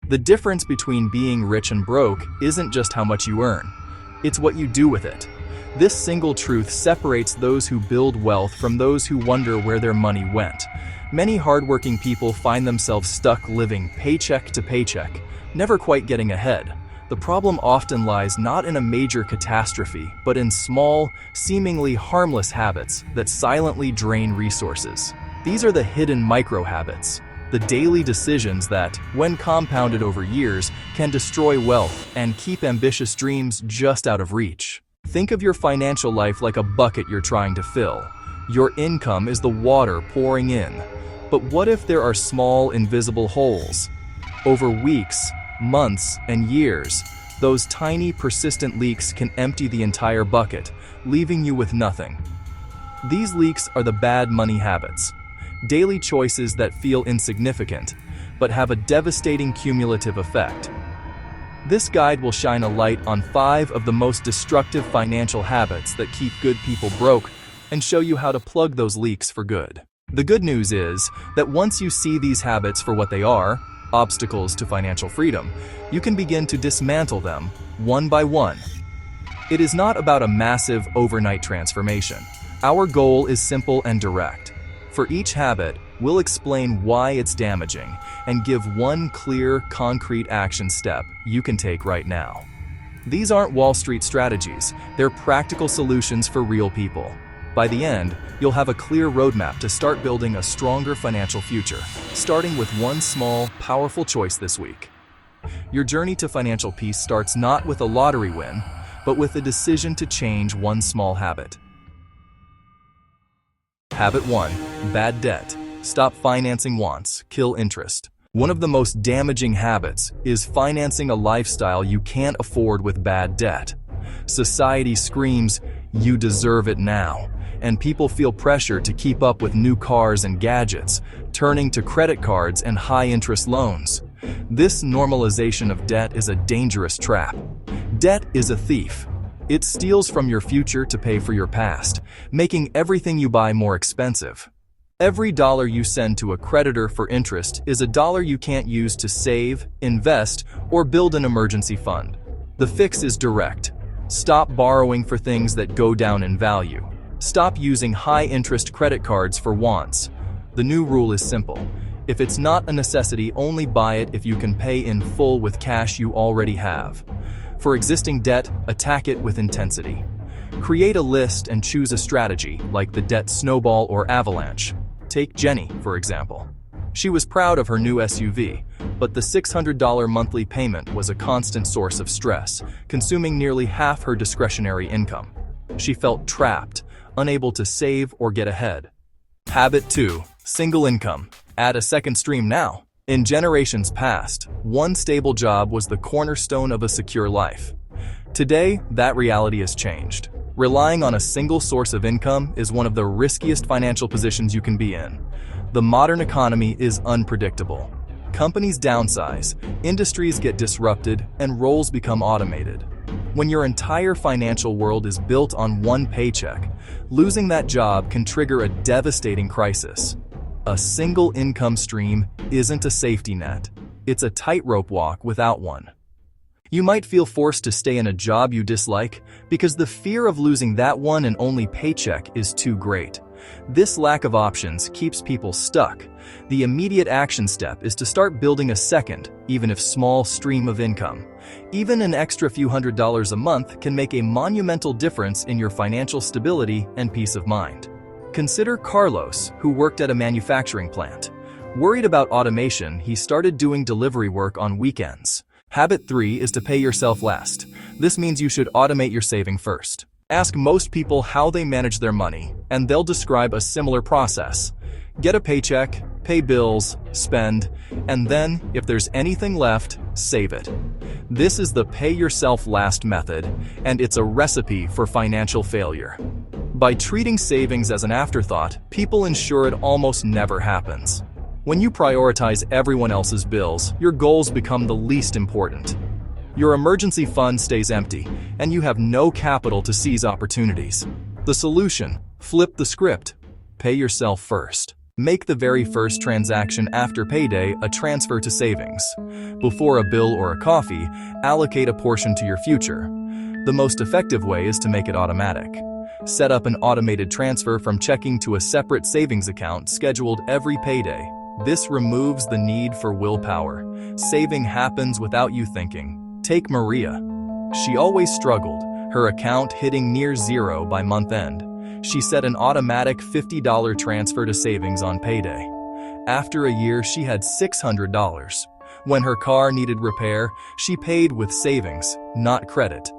The difference between being rich and broke isn't just how much you earn, it's what you do with it. This single truth separates those who build wealth from those who wonder where their money went. Many hardworking people find themselves stuck living paycheck to paycheck, never quite getting ahead. The problem often lies not in a major catastrophe, but in small, seemingly harmless habits that silently drain resources. These are the hidden micro-habits, the daily decisions that, when compounded over years, can destroy wealth and keep ambitious dreams just out of reach. Think of your financial life like a bucket you're trying to fill. Your income is the water pouring in. But what if there are small, invisible holes? Over weeks, months, and years, those tiny, persistent leaks can empty the entire bucket, leaving you with nothing. These leaks are the bad money habits, daily choices that feel insignificant, but have a devastating cumulative effect. This guide will shine a light on 5 of the most destructive financial habits that keep good people broke and show you how to plug those leaks for good. The good news is that once you see these habits for what they are, obstacles to financial freedom, you can begin to dismantle them one by one. It is not about a massive overnight transformation. Our goal is simple and direct. For each habit, we'll explain why it's damaging and give one clear, concrete action step you can take right now. These aren't Wall Street strategies, they're practical solutions for real people. By the end, you'll have a clear roadmap to start building a stronger financial future, starting with one small, powerful choice this week. Your journey to financial peace starts not with a lottery win, but with a decision to change one small habit. Habit 1. Bad debt. Stop financing wants, kill interest. One of the most damaging habits is financing a lifestyle you can't afford with bad debt. Society screams, "You deserve it now," and people feel pressure to keep up with new cars and gadgets, turning to credit cards and high-interest loans. This normalization of debt is a dangerous trap. Debt is a thief. It steals from your future to pay for your past, making everything you buy more expensive. Every dollar you send to a creditor for interest is a dollar you can't use to save, invest, or build an emergency fund. The fix is direct. Stop borrowing for things that go down in value. Stop using high-interest credit cards for wants. The new rule is simple. If it's not a necessity, only buy it if you can pay in full with cash you already have. For existing debt, attack it with intensity. Create a list and choose a strategy, like the debt snowball or avalanche. Take Jenny, for example. She was proud of her new SUV, but the $600 monthly payment was a constant source of stress, consuming nearly half her discretionary income. She felt trapped, unable to save or get ahead. Habit 2. Single income. Add a second stream now. In generations past, one stable job was the cornerstone of a secure life. Today, that reality has changed. Relying on a single source of income is one of the riskiest financial positions you can be in. The modern economy is unpredictable. Companies downsize, industries get disrupted, and roles become automated. When your entire financial world is built on one paycheck, losing that job can trigger a devastating crisis. A single income stream isn't a safety net. It's a tightrope walk without one. You might feel forced to stay in a job you dislike because the fear of losing that one and only paycheck is too great. This lack of options keeps people stuck. The immediate action step is to start building a second, even if small, stream of income. Even an extra few $100s a month can make a monumental difference in your financial stability and peace of mind. Consider Carlos, who worked at a manufacturing plant. Worried about automation, he started doing delivery work on weekends. Habit 3 is to pay yourself last. This means you should automate your saving first. Ask most people how they manage their money, and they'll describe a similar process. Get a paycheck, pay bills, spend, and then, if there's anything left, save it. This is the pay yourself last method, and it's a recipe for financial failure. By treating savings as an afterthought, people ensure it almost never happens. When you prioritize everyone else's bills, your goals become the least important. Your emergency fund stays empty, and you have no capital to seize opportunities. The solution: flip the script. Pay yourself first. Make the very first transaction after payday a transfer to savings. Before a bill or a coffee, allocate a portion to your future. The most effective way is to make it automatic. Set up an automated transfer from checking to a separate savings account scheduled every payday. This removes the need for willpower. Saving happens without you thinking. Take Maria. She always struggled, her account hitting near zero by month end. She set an automatic $50 transfer to savings on payday. After a year, she had $600. When her car needed repair, she paid with savings, not credit.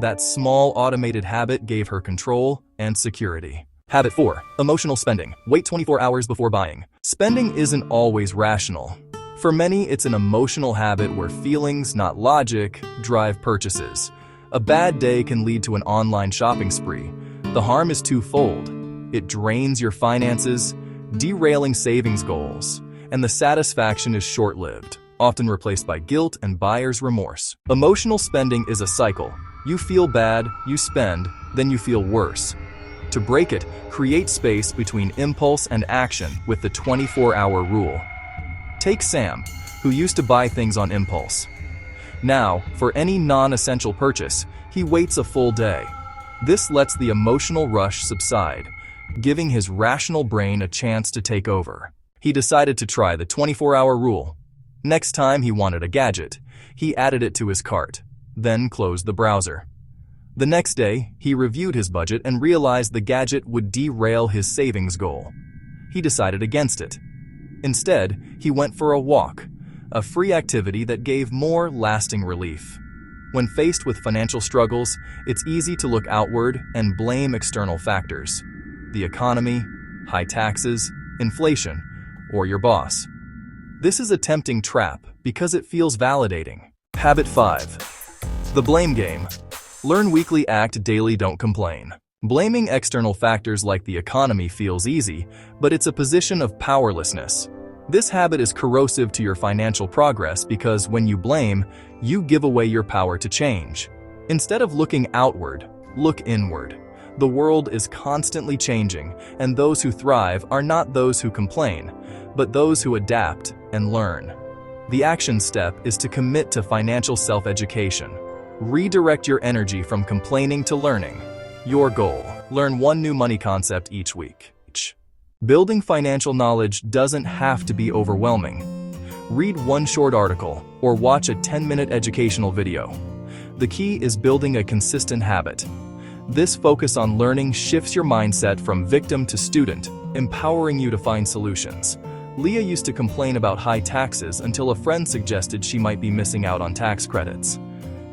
That small automated habit gave her control and security. Habit 4. Emotional spending. Wait 24 hours before buying. Spending isn't always rational. For many, it's an emotional habit where feelings, not logic, drive purchases. A bad day can lead to an online shopping spree. The harm is twofold. It drains your finances, derailing savings goals, and the satisfaction is short-lived, often replaced by guilt and buyer's remorse. Emotional spending is a cycle. You feel bad, you spend, then you feel worse. To break it, create space between impulse and action with the 24-hour rule. Take Sam, who used to buy things on impulse. Now, for any non-essential purchase, he waits a full day. This lets the emotional rush subside, giving his rational brain a chance to take over. He decided to try the 24-hour rule. Next time he wanted a gadget, he added it to his cart, then closed the browser. The next day, he reviewed his budget and realized the gadget would derail his savings goal. He decided against it. Instead, he went for a walk, a free activity that gave more lasting relief. When faced with financial struggles, it's easy to look outward and blame external factors: the economy, high taxes, inflation, or your boss. This is a tempting trap because it feels validating. Habit 5. The blame game. Learn weekly, act daily, don't complain. Blaming external factors like the economy feels easy, but it's a position of powerlessness. This habit is corrosive to your financial progress because when you blame, you give away your power to change. Instead of looking outward, look inward. The world is constantly changing, and those who thrive are not those who complain, but those who adapt and learn. The action step is to commit to financial self-education. Redirect your energy from complaining to learning. Your goal: learn one new money concept each week. Building financial knowledge doesn't have to be overwhelming. Read one short article or watch a 10-minute educational video. The key is building a consistent habit. This focus on learning shifts your mindset from victim to student, empowering you to find solutions. Leah used to complain about high taxes until a friend suggested she might be missing out on tax credits.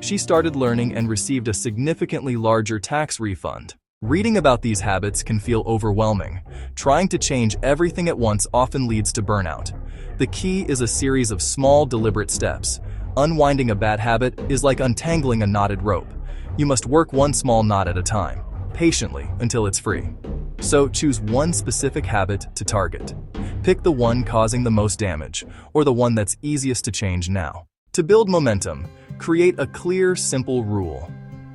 She started learning and received a significantly larger tax refund. Reading about these habits can feel overwhelming. Trying to change everything at once often leads to burnout. The key is a series of small, deliberate steps. Unwinding a bad habit is like untangling a knotted rope. You must work one small knot at a time, patiently, until it's free. So choose one specific habit to target. Pick the one causing the most damage, or the one that's easiest to change now. To build momentum, create a clear, simple rule.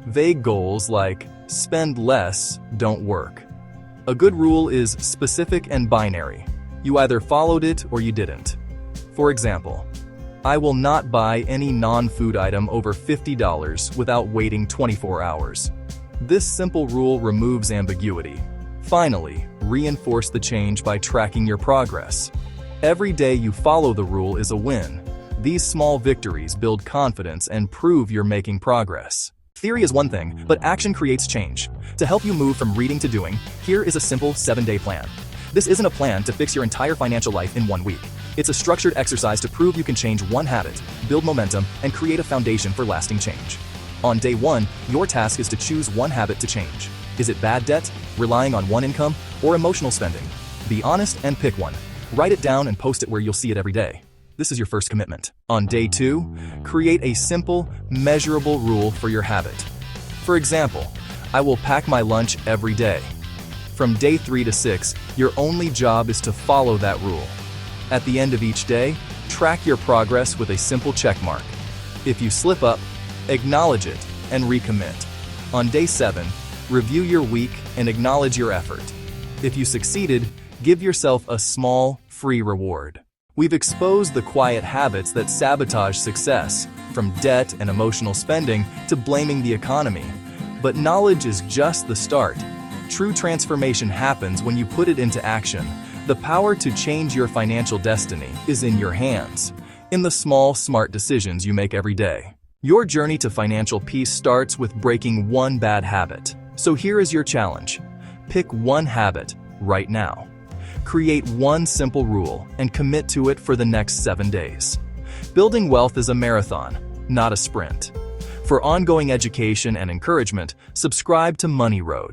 Vague goals like spend less don't work. A good rule is specific and binary. You either followed it or you didn't. For example, I will not buy any non-food item over $50 without waiting 24 hours. This simple rule removes ambiguity. Finally, reinforce the change by tracking your progress. Every day you follow the rule is a win. These small victories build confidence and prove you're making progress. Theory is one thing, but action creates change. To help you move from reading to doing, here is a simple 7-day plan. This isn't a plan to fix your entire financial life in 1 week. It's a structured exercise to prove you can change one habit, build momentum, and create a foundation for lasting change. On day 1, your task is to choose one habit to change. Is it bad debt, relying on one income, or emotional spending? Be honest and pick one. Write it down and post it where you'll see it every day. This is your first commitment. On day 2, create a simple, measurable rule for your habit. For example, I will pack my lunch every day. From day 3 to 6, your only job is to follow that rule. At the end of each day, track your progress with a simple check mark. If you slip up, acknowledge it and recommit. On day 7, review your week and acknowledge your effort. If you succeeded, Give yourself a small, free reward. We've exposed the quiet habits that sabotage success, from debt and emotional spending to blaming the economy. But knowledge is just the start. True transformation happens when you put it into action. The power to change your financial destiny is in your hands, in the small, smart decisions you make every day. Your journey to financial peace starts with breaking one bad habit. So here is your challenge. Pick one habit right now. Create one simple rule and commit to it for the next 7 days. Building wealth is a marathon, not a sprint. For ongoing education and encouragement, subscribe to Money Road.